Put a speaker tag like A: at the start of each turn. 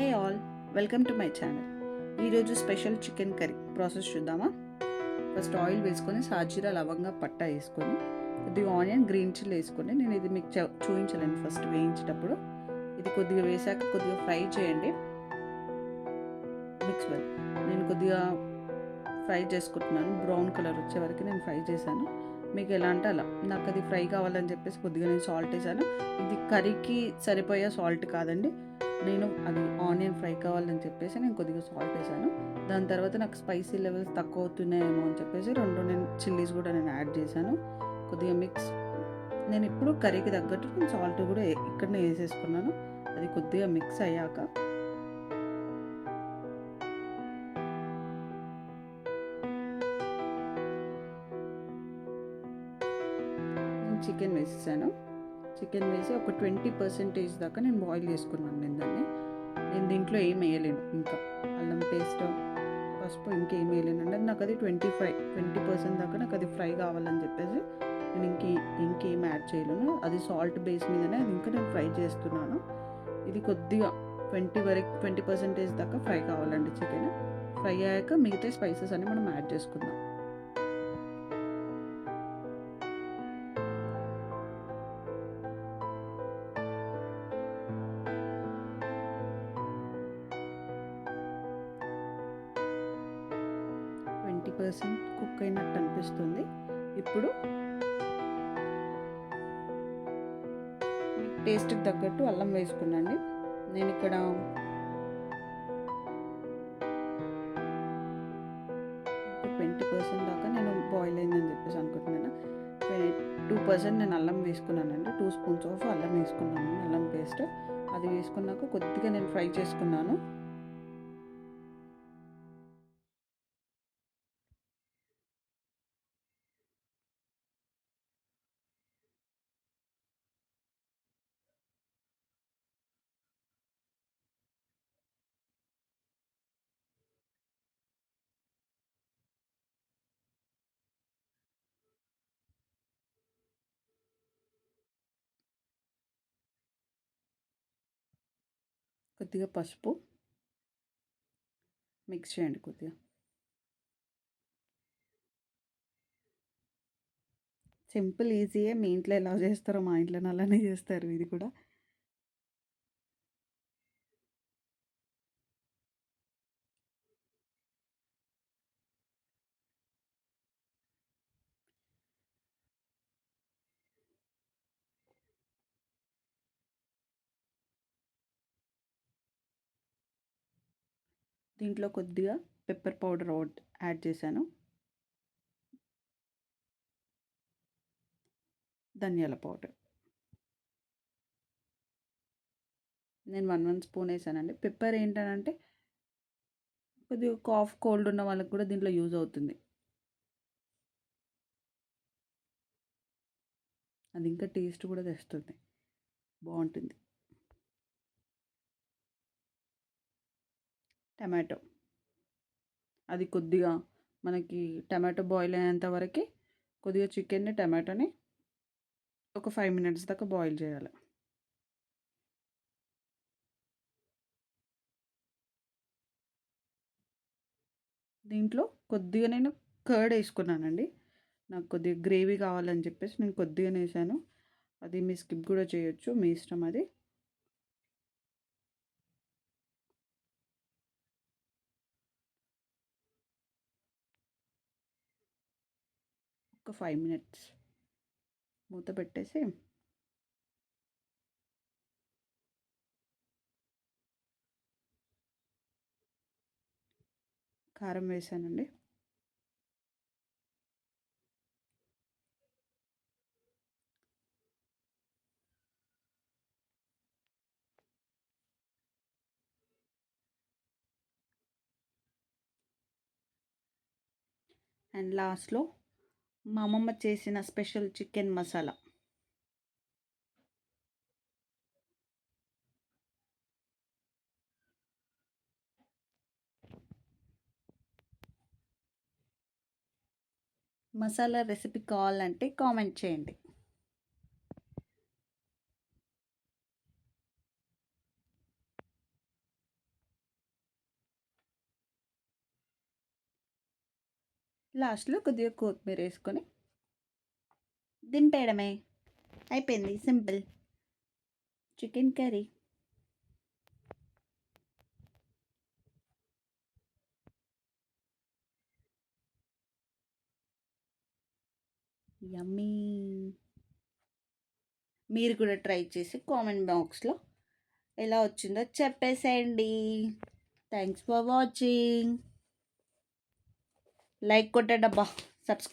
A: Hey all, welcome to my channel. ఈరోజు special chicken curry process చూద్దామా? First oil వేసుకొని సాజీరా లవంగా పట్టా వేసుకొని కొద్దిగా ఆనియన్ గ్రీన్ చిల్లీ వేసుకొని నేను ఇది మీకు చూపించలేను ఫస్ట్ వేయించేటప్పుడు. ఇది కొద్దిగా వేసాక కొద్దిగా ఫ్రై చేయండి. మిక్స్ వెల్ నేను కొద్దిగా ఫ్రై చేసుకుంటున్నాను. బ్రౌన్ కలర్ వచ్చే వరకు నేను ఫ్రై చేశాను. మీకు ఎలా అంటే అలా. నాకు అది ఫ్రై కావాలని చెప్పేసి కొద్దిగా నేను సాల్ట్ వేసాను. ఇది కర్రీకి సరిపోయే సాల్ట్ కాదండి. నేను అది ఆనియన్ ఫ్రై కావాలని చెప్పేసి నేను కొద్దిగా సాల్ట్ వేసాను. దాని తర్వాత నాకు స్పైసీ లెవెల్స్ తక్కువ అవుతున్నాయేమో అని చెప్పేసి నేను చిల్లీస్ కూడా నేను యాడ్ చేశాను. కొద్దిగా మిక్స్ నేను ఇప్పుడు కర్రీకి తగ్గట్టు నేను సాల్ట్ కూడా ఇక్కడనే వేసేసుకున్నాను. అది కొద్దిగా మిక్స్ అయ్యాక చికెన్ వేసేసాను. చికెన్ వేసి ఒక 20% దాకా నేను బాయిల్ చేసుకున్నాను. నేను దీంట్లో ఏం వేయలేను. ఇంకా అల్లం పేస్ట్, పసుపు ఇంకేం వేయలేను అంటే నాకు అది 20% దాకా నాకు అది ఫ్రై కావాలని చెప్పేసి నేను ఇంకేం యాడ్ చేయలేను. అది సాల్ట్ బేస్ మీదనే అది ఇంకా నేను ఫ్రై చేస్తున్నాను. ఇది కొద్దిగా 20% దాకా ఫ్రై కావాలండి. చికెన్ ఫ్రై అయ్యాక మిగతా స్పైసెస్ అన్ని మనం యాడ్ చేసుకుందాం. కుక్ అయినట్టు అనిపిస్తుంది. ఇప్పుడు టేస్ట్కి తగ్గట్టు అల్లం వేసుకున్నాండి. నేను ఇక్కడ 20% దాకా నేను బాయిల్ అయిందని చెప్పేసి అనుకుంటున్నాను. 2% నేను అల్లం వేసుకున్నానండి. 2 స్పూన్స్ ఆఫ్ అల్లం వేసుకున్నాను, అల్లం పేస్ట్. అది వేసుకున్నాక కొద్దిగా నేను ఫ్రై చేసుకున్నాను. కొద్దిగా పసుపు మిక్స్ చేయండి. కొద్దిగా సింపుల్ ఈజీయే. మీ ఇంట్లో ఎలా చేస్తారో మా ఇంట్లో అలానే చేస్తారు. ఇది కూడా దీంట్లో కొద్దిగా పెప్పర్ పౌడర్ యాడ్ చేశాను. ధనియాల పౌడర్ నేను 1 స్పూన్ వేసానండి. పెప్పర్ ఏంటంటే కొద్దిగా కాఫ్ కోల్డ్ ఉన్న వాళ్ళకి కూడా దీంట్లో యూజ్ అవుతుంది. అది ఇంకా టేస్ట్ కూడా తెస్తుంది, బాగుంటుంది. టమాటో అది కొద్దిగా మనకి టమాటో బాయిల్ అయ్యేంత వరకు కొద్దిగా చికెన్ని టమాటోని ఒక 5 మినిట్స్ దాకా బాయిల్ చేయాలి. దీంట్లో కొద్దిగా నేను కర్డ్ వేసుకున్నానండి. నాకు కొద్దిగా గ్రేవీ కావాలని చెప్పేసి నేను కొద్దిగానే వేసాను. అది మీ స్కిప్ కూడా చేయొచ్చు, మీ ఇష్టం అది. ఒక 5 మినిట్స్ మూత పెట్టేసి కారం వేసానండి. అండ్ లాస్ట్లో మా అమ్మమ్మ చేసిన special chicken masala. Masala recipe కావాలంటే కామెంట్ చేయండి. లాస్ట్లో కొద్దిగా కొత్తిమీర వేసుకొని దింపేయడమే. అయిపోయింది, సింపుల్ చికెన్ కర్రీ. యమ్మీ. మీరు కూడా ట్రై చేసి కామెంట్ బాక్స్లో ఎలా వచ్చిందో చెప్పేసేయండి. Thanks for watching. లైక్ కొట్టండబ్బా, సబ్స్క్రైబ్